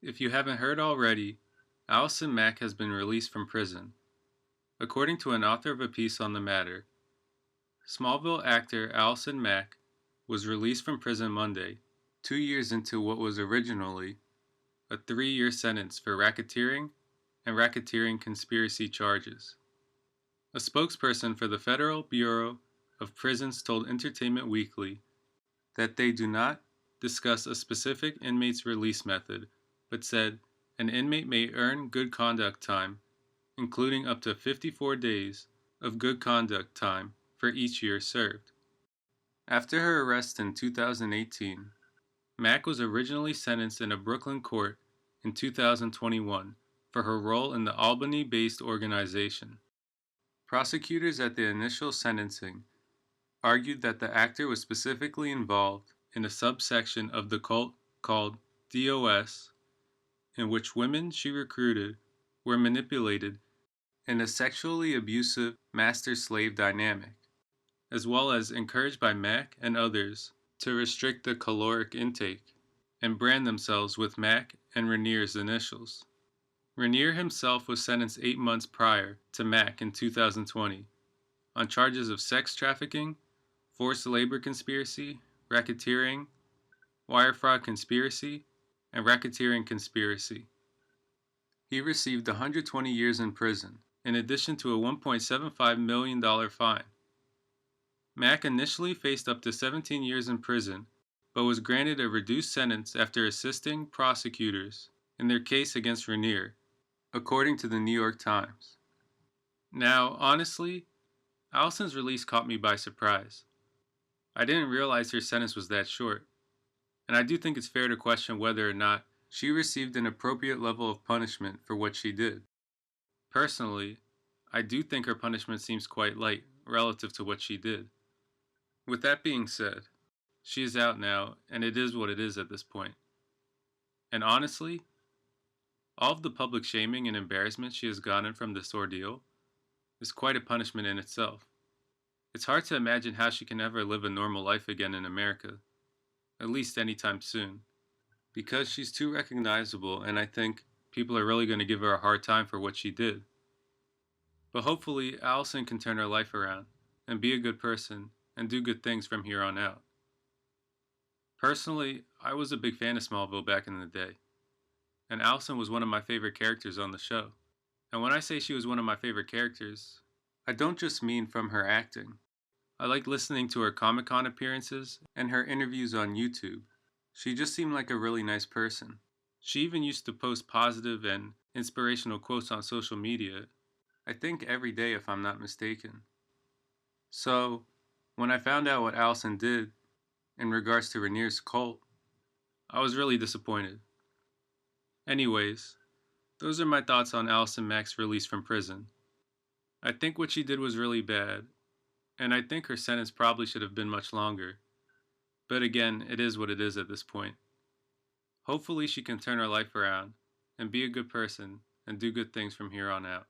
If you haven't heard already, Allison Mack has been released from prison. According to an author of a piece on the matter, Smallville actor Allison Mack was released from prison Monday, 2 years into what was originally a 3-year sentence for racketeering and racketeering conspiracy charges. A spokesperson for the Federal Bureau of Prisons told Entertainment Weekly that they do not discuss a specific inmate's release method, but said an inmate may earn good conduct time, including up to 54 days of good conduct time for each year served. After her arrest in 2018, Mack was originally sentenced in a Brooklyn court in 2021 for her role in the Albany-based organization. Prosecutors at the initial sentencing argued that the actor was specifically involved in a subsection of the cult called DOS, in which women she recruited were manipulated in a sexually abusive master-slave dynamic, as well as encouraged by Mack and others to restrict the caloric intake and brand themselves with Mack and Ranier's initials. Ranier himself was sentenced 8 months prior to Mack in 2020 on charges of sex trafficking, forced labor conspiracy, racketeering, wire fraud conspiracy, and racketeering conspiracy. He received 120 years in prison, in addition to a $1.75 million fine. Mack initially faced up to 17 years in prison, but was granted a reduced sentence after assisting prosecutors in their case against Ranier, according to the New York Times. Now, honestly, Allison's release caught me by surprise. I didn't realize her sentence was that short, and I do think it's fair to question whether or not she received an appropriate level of punishment for what she did. Personally, I do think her punishment seems quite light relative to what she did. With that being said, she is out now, and it is what it is at this point. And honestly, all of the public shaming and embarrassment she has gotten from this ordeal is quite a punishment in itself. It's hard to imagine how she can ever live a normal life again in America, at least anytime soon, because she's too recognizable, and I think people are really going to give her a hard time for what she did. But hopefully, Allison can turn her life around and be a good person and do good things from here on out. Personally, I was a big fan of Smallville back in the day, and Allison was one of my favorite characters on the show. And when I say she was one of my favorite characters, I don't just mean from her acting. I liked listening to her Comic-Con appearances and her interviews on YouTube. She just seemed like a really nice person. She even used to post positive and inspirational quotes on social media, I think every day if I'm not mistaken. So, when I found out what Allison did in regards to Ranier's cult, I was really disappointed. Anyways, those are my thoughts on Allison Mack's release from prison. I think what she did was really bad, and I think her sentence probably should have been much longer. But again, it is what it is at this point. Hopefully she can turn her life around and be a good person and do good things from here on out.